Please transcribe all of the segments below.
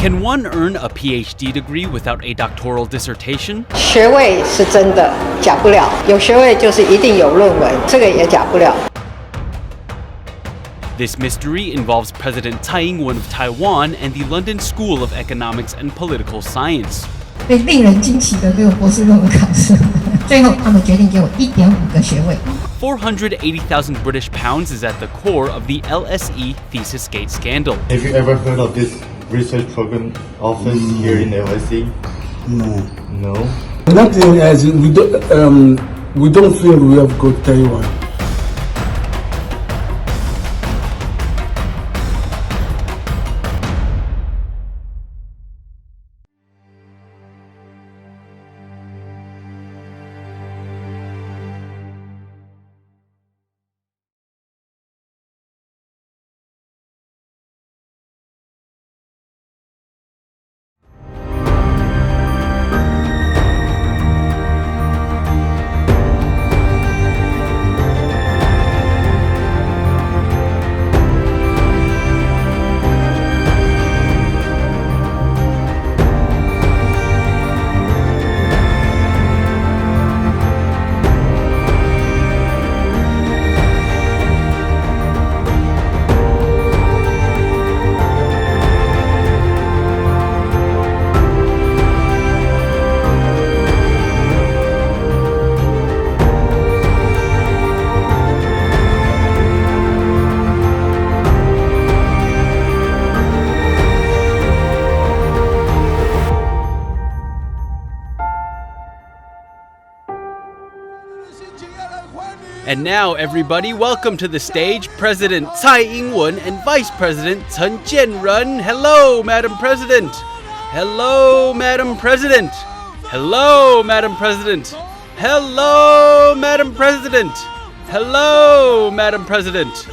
Can one earn a PhD degree without a doctoral dissertation? 学位是真的假不了，有学位就是一定有论文，这个也假不了。 This mystery involves President Tsai Ing-wen of Taiwan and the London School of Economics and Political Science. 最令人惊奇的，给我博士论文考试，最后他们决定给我1.5个学位。 480,000 British pounds is at the core of the LSE Thesis-Gate scandal. Have you ever heard of this research program office here in LSE? No. No? Nothing as in we don't think we have got Taiwan. And now, everybody, welcome to the stage President Tsai Ing-wen and Vice President Chen Jianren. Hello, Madam President. Hello, Madam President. Hello, Madam President. Hello, Madam President. Hello, Madam President.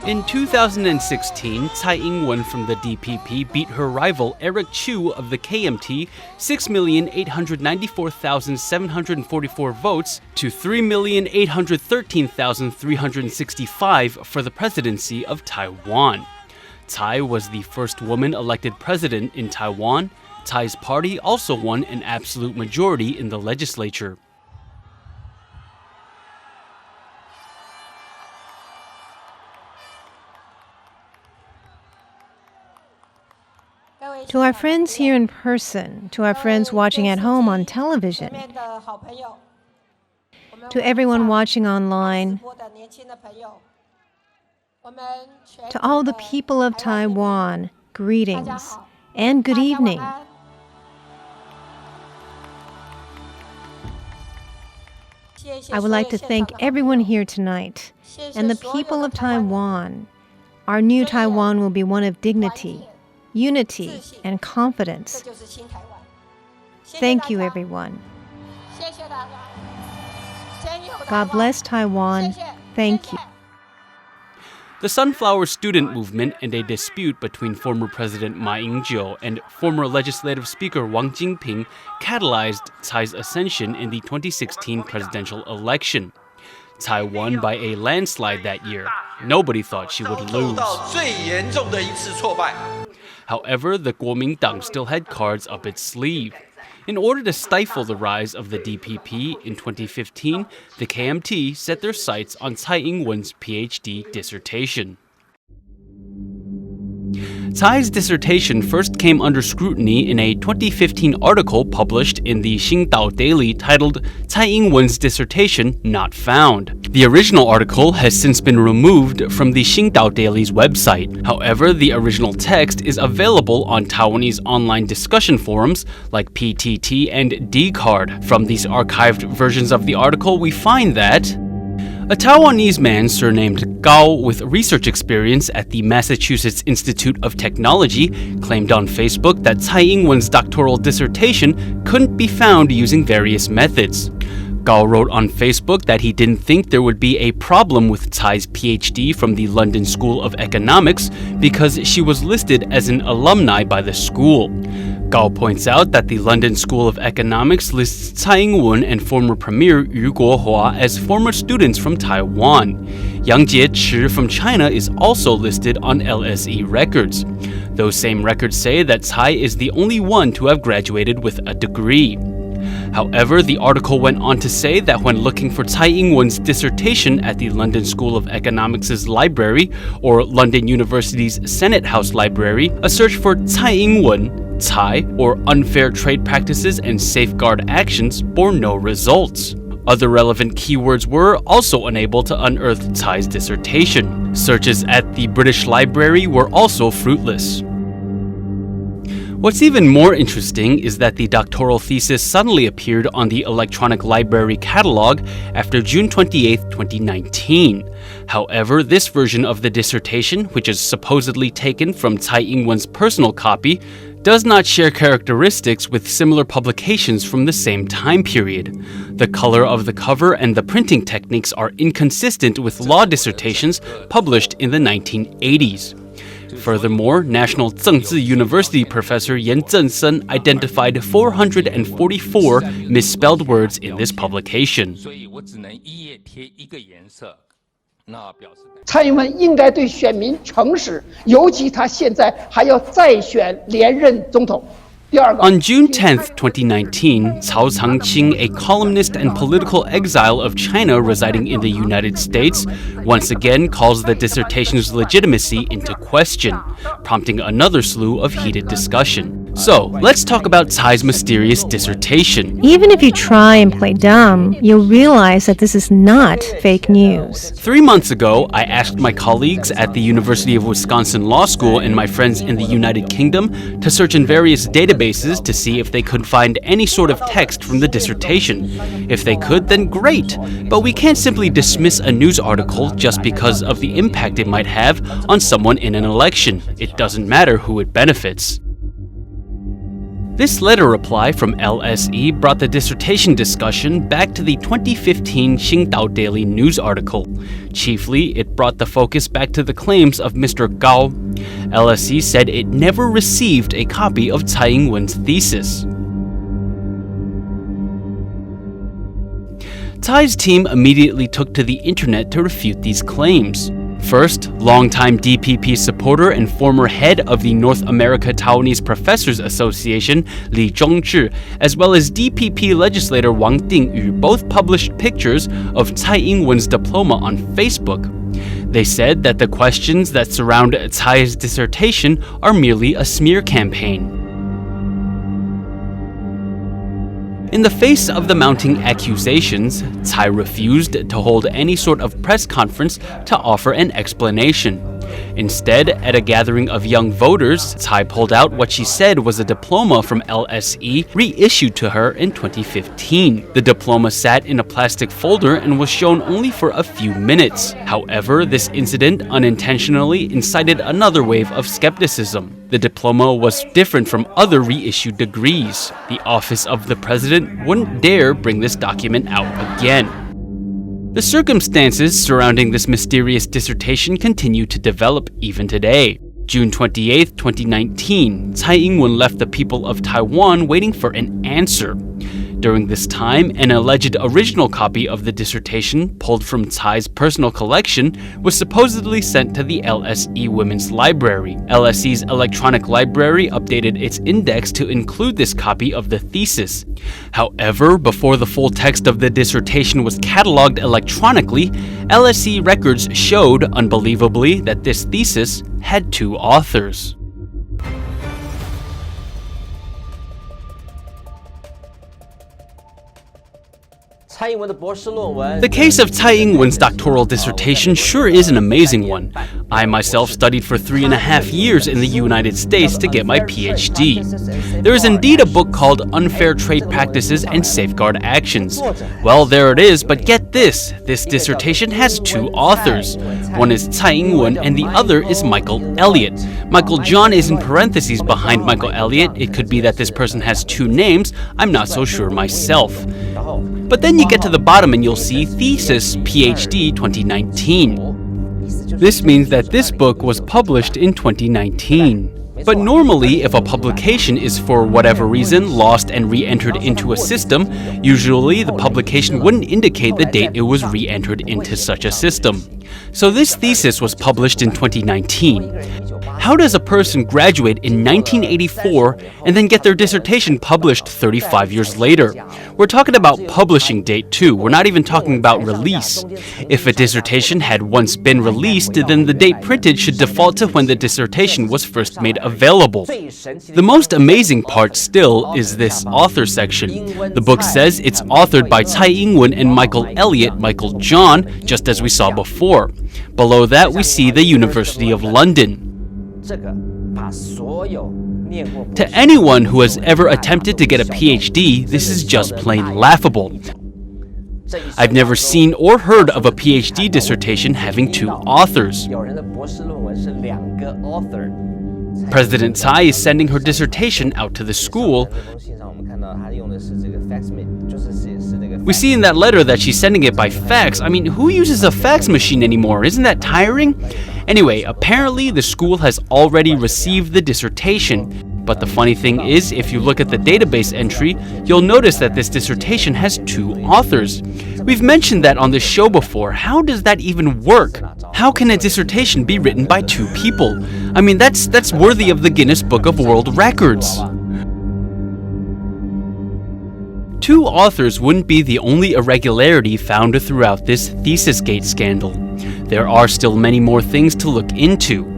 In 2016, Tsai Ing-wen from the DPP beat her rival Eric Chu of the KMT 6,894,744 votes to 3,813,365 for the presidency of Taiwan. Tsai was the first woman elected president in Taiwan. Tsai's party also won an absolute majority in the legislature. To our friends here in person, to our friends watching at home on television, to everyone watching online, to all the people of Taiwan, greetings and good evening. I would like to thank everyone here tonight and the people of Taiwan. Our new Taiwan will be one of dignity, unity, and confidence. Thank you, everyone. God bless Taiwan. Thank you. The Sunflower Student Movement and a dispute between former President Ma Ying-jeou and former Legislative Speaker Wang Jingping catalyzed Tsai's ascension in the 2016 presidential election. Tsai won by a landslide that year. Nobody thought she would lose. However, the Kuomintang still had cards up its sleeve. In order to stifle the rise of the DPP in 2015, the KMT set their sights on Tsai Ing-wen's PhD dissertation. Tsai's dissertation first came under scrutiny in a 2015 article published in the Xingdao Daily titled Tsai Ing-wen's Dissertation Not Found. The original article has since been removed from the Xingdao Daily's website. However, the original text is available on Taiwanese online discussion forums like PTT and Dcard. From these archived versions of the article, we find that a Taiwanese man surnamed Gao with research experience at the Massachusetts Institute of Technology claimed on Facebook that Tsai Ing-wen's doctoral dissertation couldn't be found using various methods. Gao wrote on Facebook that he didn't think there would be a problem with Tsai's PhD from the London School of Economics because she was listed as an alumni by the school. Gao points out that the London School of Economics lists Tsai Ing-wen and former Premier Yu Guohua as former students from Taiwan. Yang Jiechi from China is also listed on LSE records. Those same records say that Tsai is the only one to have graduated with a degree. However, the article went on to say that when looking for Tsai Ing-wen's dissertation at the London School of Economics' library, or London University's Senate House Library, a search for Tsai Ing-wen, Tsai, or unfair trade practices and safeguard actions bore no results. Other relevant keywords were also unable to unearth Tsai's dissertation. Searches at the British Library were also fruitless. What's even more interesting is that the doctoral thesis suddenly appeared on the Electronic Library catalog after June 28, 2019. However, this version of the dissertation, which is supposedly taken from Tsai Ing-wen's personal copy, does not share characteristics with similar publications from the same time period. The color of the cover and the printing techniques are inconsistent with law dissertations published in the 1980s. Furthermore, National Zhengzi University professor Yan Zhengsen identified 444 misspelled words in this publication. 蔡英文应该对选民诚实，尤其他现在还要再选连任总统。 On June 10, 2019, Cao Changqing, a columnist and political exile of China residing in the United States, once again calls the dissertation's legitimacy into question, prompting another slew of heated discussion. So, let's talk about Tsai's mysterious dissertation. Even if you try and play dumb, you'll realize that this is not fake news. 3 months ago, I asked my colleagues at the University of Wisconsin Law School and my friends in the United Kingdom to search in various databases to see if they could find any sort of text from the dissertation. If they could, then great. But we can't simply dismiss a news article just because of the impact it might have on someone in an election. It doesn't matter who it benefits. This letter reply from LSE brought the dissertation discussion back to the 2015 Xingdao Daily News article. Chiefly, it brought the focus back to the claims of Mr. Gao. LSE said it never received a copy of Tsai Ing-wen's thesis. Tsai's team immediately took to the internet to refute these claims. First, longtime DPP supporter and former head of the North America Taiwanese Professors Association, Li Zhongzhi, as well as DPP legislator Wang Dingyu both published pictures of Tsai Ing-wen's diploma on Facebook. They said that the questions that surround Tsai's dissertation are merely a smear campaign. In the face of the mounting accusations, Tsai refused to hold any sort of press conference to offer an explanation. Instead, at a gathering of young voters, Tsai pulled out what she said was a diploma from LSE reissued to her in 2015. The diploma sat in a plastic folder and was shown only for a few minutes. However, this incident unintentionally incited another wave of skepticism. The diploma was different from other reissued degrees. The office of the president wouldn't dare bring this document out again. The circumstances surrounding this mysterious dissertation continue to develop even today. June 28, 2019, Tsai Ing-wen left the people of Taiwan waiting for an answer. During this time, an alleged original copy of the dissertation, pulled from Tsai's personal collection, was supposedly sent to the LSE Women's Library. LSE's electronic library updated its index to include this copy of the thesis. However, before the full text of the dissertation was cataloged electronically, LSE records showed, unbelievably, that this thesis had 2 authors. The case of Tsai Ing-wen's doctoral dissertation sure is an amazing one. I myself studied for 3.5 years in the United States to get my PhD. There is indeed a book called Unfair Trade Practices and Safeguard Actions. Well, there it is, but get this. This dissertation has 2 authors. One is Tsai Ing-wen and the other is Michael Elliott. Michael John is in parentheses behind Michael Elliott. It could be that this person has 2 names. I'm not so sure myself. But then you get to the bottom and you'll see Thesis PhD 2019. This means that this book was published in 2019. But normally, if a publication is for whatever reason lost and re-entered into a system, usually the publication wouldn't indicate the date it was re-entered into such a system. So this thesis was published in 2019. How does a person graduate in 1984 and then get their dissertation published 35 years later? We're talking about publishing date too, we're not even talking about release. If a dissertation had once been released, then the date printed should default to when the dissertation was first made available. The most amazing part still is this author section. The book says it's authored by Tsai Ing-wen and Michael Elliott, Michael John, just as we saw before. Below that, we see the University of London. To anyone who has ever attempted to get a PhD, this is just plain laughable. I've never seen or heard of a PhD dissertation having two authors. President Tsai is sending her dissertation out to the school. We see in that letter that she's sending it by fax. I mean, who uses a fax machine anymore? Isn't that tiring? Anyway, apparently the school has already received the dissertation. But the funny thing is, if you look at the database entry, you'll notice that this dissertation has two authors. We've mentioned that on this show before. How does that even work? How can a dissertation be written by two people? I mean, that's worthy of the Guinness Book of World Records. Two authors wouldn't be the only irregularity found throughout this Thesis-Gate scandal. There are still many more things to look into.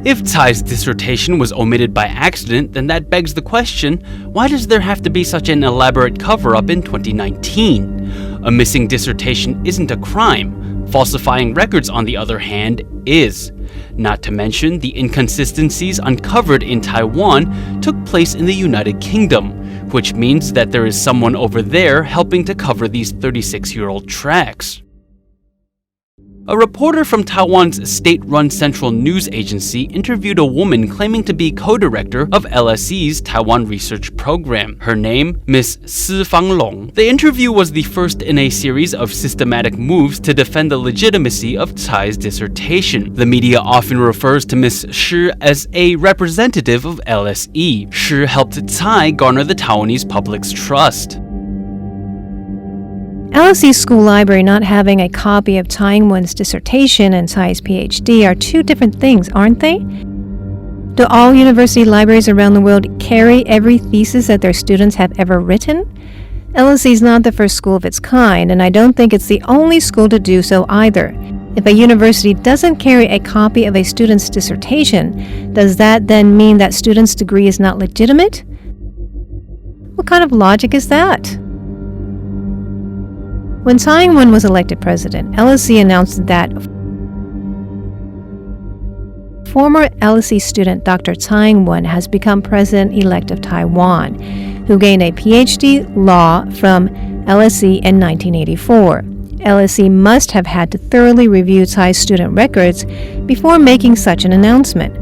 If Tsai's dissertation was omitted by accident, then that begs the question, why does there have to be such an elaborate cover-up in 2019? A missing dissertation isn't a crime. Falsifying records, on the other hand, is. Not to mention, the inconsistencies uncovered in Taiwan took place in the United Kingdom, which means that there is someone over there helping to cover these 36-year-old tracks. A reporter from Taiwan's state-run central news agency interviewed a woman claiming to be co-director of LSE's Taiwan research program. Her name, Ms. Si Fanglong. The interview was the first in a series of systematic moves to defend the legitimacy of Tsai's dissertation. The media often refers to Ms. Shi as a representative of LSE. Shi helped Tsai garner the Taiwanese public's trust. LSE School Library not having a copy of Tsai Ing-wen's dissertation and Tsai's PhD are two different things, aren't they? Do all university libraries around the world carry every thesis that their students have ever written? LSE is not the first school of its kind, and I don't think it's the only school to do so either. If a university doesn't carry a copy of a student's dissertation, does that then mean that student's degree is not legitimate? What kind of logic is that? When Tsai Ing-wen was elected president, LSE announced that former LSE student Dr. Tsai Ing-wen has become president-elect of Taiwan, who gained a PhD law from LSE in 1984. LSE must have had to thoroughly review Tsai's student records before making such an announcement.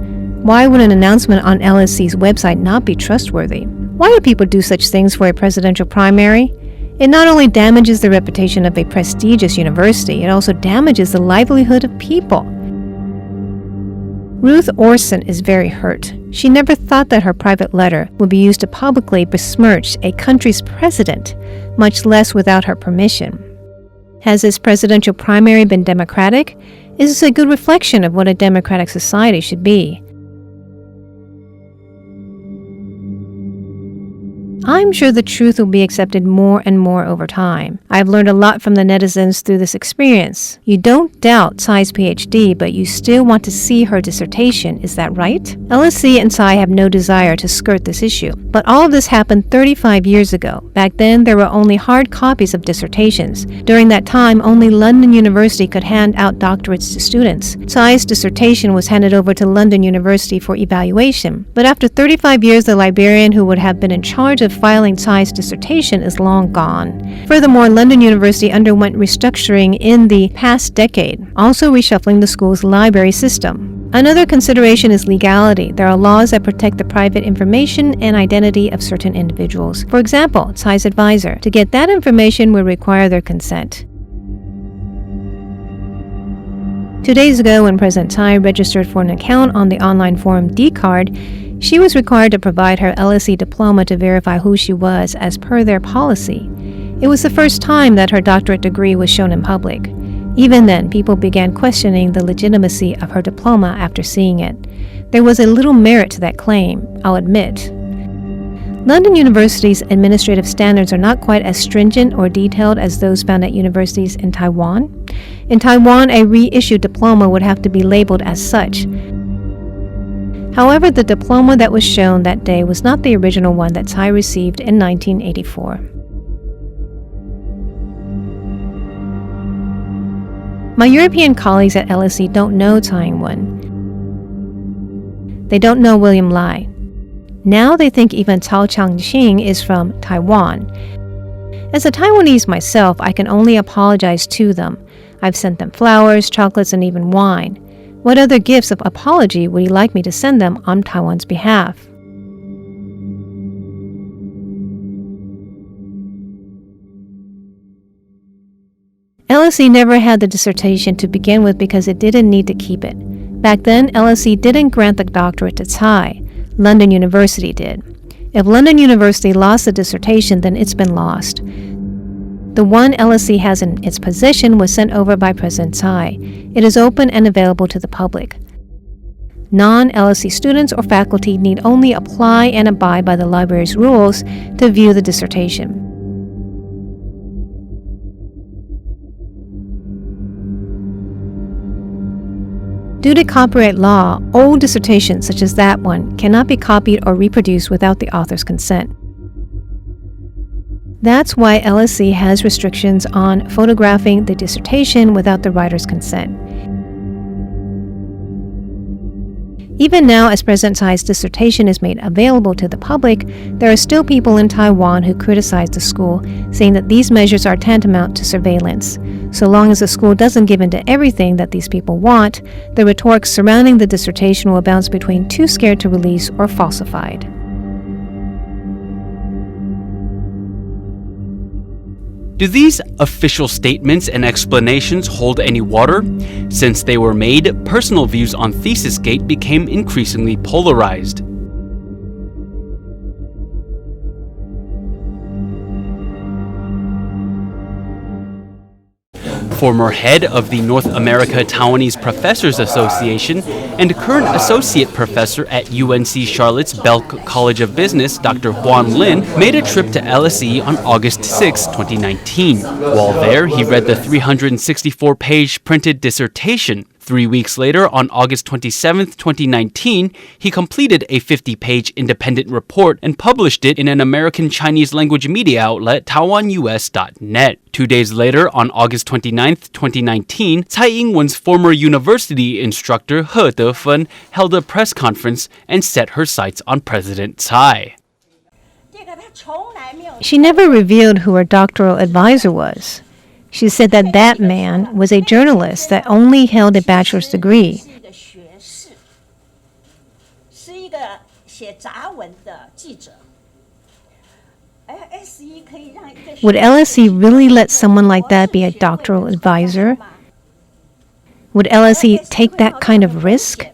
Why would an announcement on LSE's website not be trustworthy? Why do people do such things for a presidential primary? It not only damages the reputation of a prestigious university, it also damages the livelihood of people. Ruth Orson is very hurt. She never thought that her private letter would be used to publicly besmirch a country's president, much less without her permission. Has this presidential primary been democratic? Is this a good reflection of what a democratic society should be? I'm sure the truth will be accepted more and more over time. I've learned a lot from the netizens through this experience. You don't doubt Tsai's PhD, but you still want to see her dissertation, is that right? LSE and Tsai have no desire to skirt this issue. But all of this happened 35 years ago. Back then, there were only hard copies of dissertations. During that time, only London University could hand out doctorates to students. Tsai's dissertation was handed over to London University for evaluation. But after 35 years, the librarian who would have been in charge of filing Tsai's dissertation is long gone. Furthermore, London University underwent restructuring in the past decade, also reshuffling the school's library system. Another consideration is legality. There are laws that protect the private information and identity of certain individuals. For example, Tsai's advisor. To get that information would require their consent. 2 days ago, when President Tsai registered for an account on the online forum Dcard, She was required to provide her LSE diploma to verify who she was as per their policy. It was the first time that her doctorate degree was shown in public. Even then, people began questioning the legitimacy of her diploma after seeing it. There was a little merit to that claim, I'll admit. London University's administrative standards are not quite as stringent or detailed as those found at universities in Taiwan. In Taiwan, a reissued diploma would have to be labeled as such. However, the diploma that was shown that day was not the original one that Tsai received in 1984. My European colleagues at LSE don't know Tsai Ing-wen. They don't know William Lai. Now they think even Cao Changqing is from Taiwan. As a Taiwanese myself, I can only apologize to them. I've sent them flowers, chocolates, and even wine. What other gifts of apology would you like me to send them on Taiwan's behalf? LSE never had the dissertation to begin with because it didn't need to keep it. Back then, LSE didn't grant the doctorate to Tsai. London University did. If London University lost the dissertation, then it's been lost. The one LSE has in its possession was sent over by President Tsai. It is open and available to the public. Non-LSE students or faculty need only apply and abide by the library's rules to view the dissertation. Due to copyright law, old dissertations such as that one cannot be copied or reproduced without the author's consent. That's why LSE has restrictions on photographing the dissertation without the writer's consent. Even now, as President Tsai's dissertation is made available to the public, there are still people in Taiwan who criticize the school, saying that these measures are tantamount to surveillance. So long as the school doesn't give in to everything that these people want, the rhetoric surrounding the dissertation will bounce between too scared to release or falsified. Do these official statements and explanations hold any water? Since they were made, personal views on Thesis-Gate became increasingly polarized. Former head of the North America Taiwanese Professors Association and current associate professor at UNC Charlotte's Belk College of Business, Dr. Huan Lin, made a trip to LSE on August 6, 2019. While there, he read the 364-page printed dissertation. 3 weeks later, on August 27, 2019, he completed a 50-page independent report and published it in an American Chinese language media outlet, TaiwanUS.net. 2 days later, on August 29, 2019, Tsai Ing-wen's former university instructor He Defen held a press conference and set her sights on President Tsai. She never revealed who her doctoral advisor was. She said that that man was a journalist that only held a bachelor's degree. Would LSE really let someone like that be a doctoral advisor? Would LSE take that kind of risk?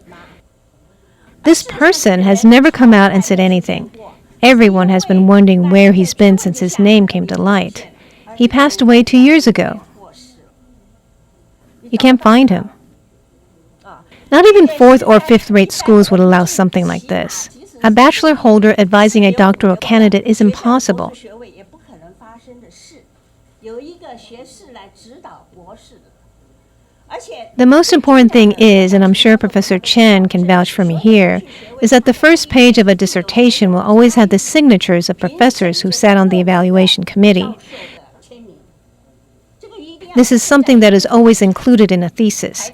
This person has never come out and said anything. Everyone has been wondering where he's been since his name came to light. He passed away 2 years ago. You can't find him. Not even fourth or fifth-rate schools would allow something like this. A bachelor holder advising a doctoral candidate is impossible. The most important thing is, and I'm sure Professor Chen can vouch for me here, is that the first page of a dissertation will always have the signatures of professors who sat on the evaluation committee. This is something that is always included in a thesis.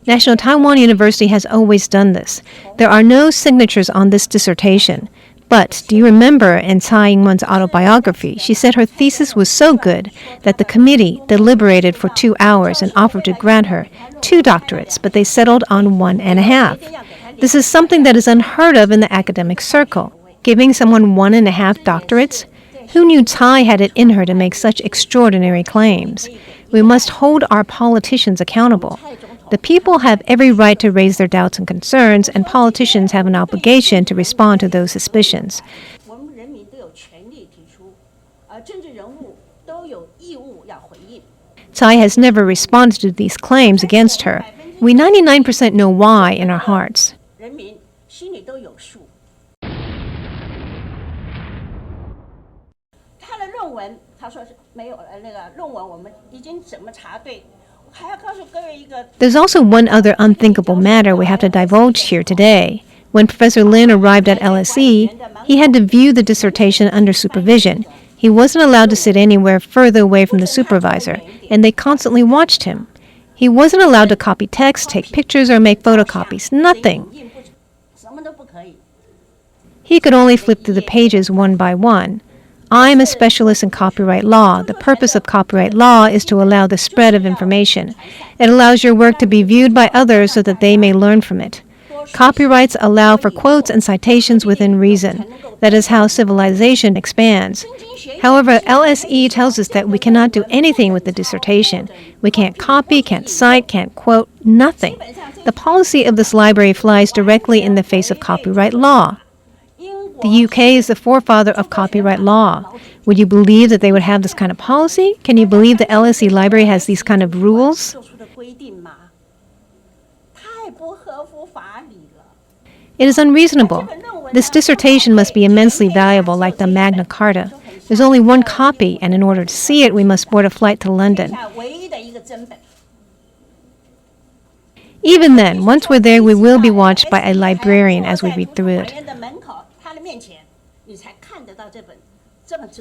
National Taiwan University has always done this. There are no signatures on this dissertation. But do you remember in Tsai Ing-wen's autobiography, she said her thesis was so good that the committee deliberated for 2 hours and offered to grant her 2 doctorates, but they settled on 1.5. This is something that is unheard of in the academic circle. Giving someone 1.5 doctorates? Who knew Tsai had it in her to make such extraordinary claims? We must hold our politicians accountable. The people have every right to raise their doubts and concerns, and politicians have an obligation to respond to those suspicions. Tsai has never responded to these claims against her. We 99% know why in our hearts. There's also one other unthinkable matter we have to divulge here today. When Professor Lin arrived at LSE, he had to view the dissertation under supervision. He wasn't allowed to sit anywhere further away from the supervisor, and they constantly watched him. He wasn't allowed to copy text, take pictures, or make photocopies. Nothing. He could only flip through the pages one by one. I'm a specialist in copyright law. The purpose of copyright law is to allow the spread of information. It allows your work to be viewed by others so that they may learn from it. Copyrights allow for quotes and citations within reason. That is how civilization expands. However, LSE tells us that we cannot do anything with the dissertation. We can't copy, can't cite, can't quote, nothing. The policy of this library flies directly in the face of copyright law. The UK is the forefather of copyright law. Would you believe that they would have this kind of policy? Can you believe the LSE library has these kind of rules? It is unreasonable. This dissertation must be immensely valuable, like the Magna Carta. There's only one copy, and in order to see it, we must board a flight to London. Even then, once we're there, we will be watched by a librarian as we read through it.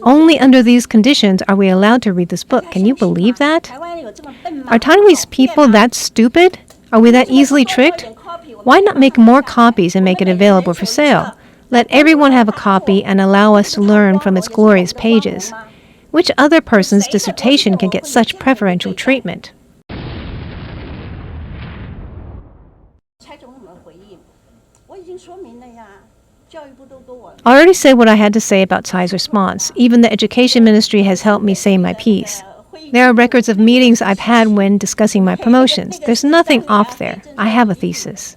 Only under these conditions are we allowed to read this book. Can you believe that? Are Taiwanese people that stupid? Are we that easily tricked? Why not make more copies and make it available for sale? Let everyone have a copy and allow us to learn from its glorious pages. Which other person's dissertation can get such preferential treatment? I already said what I had to say about Tsai's response. Even the Education Ministry has helped me say my piece. There are records of meetings I've had when discussing my promotions. There's nothing off there. I have a thesis.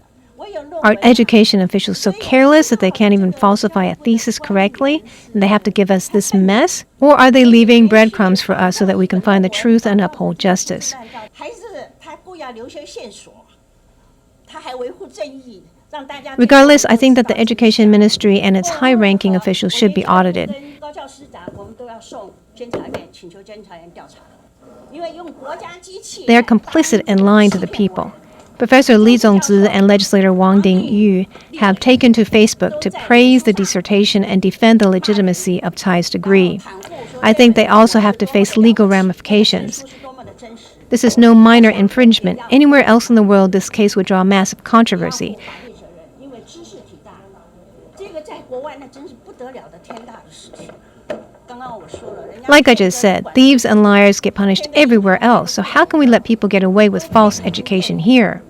Are education officials so careless that they can't even falsify a thesis correctly, and they have to give us this mess? Or are they leaving breadcrumbs for us so that we can find the truth and uphold justice? Regardless, I think that the Education Ministry and its high-ranking officials should be audited. They are complicit in lying to the people. Professor Li Zongzi and legislator Wang Dingyu have taken to Facebook to praise the dissertation and defend the legitimacy of Tsai's degree. I think they also have to face legal ramifications. This is no minor infringement. Anywhere else in the world, this case would draw massive controversy. Like I just said, thieves and liars get punished everywhere else, so how can we let people get away with false education here?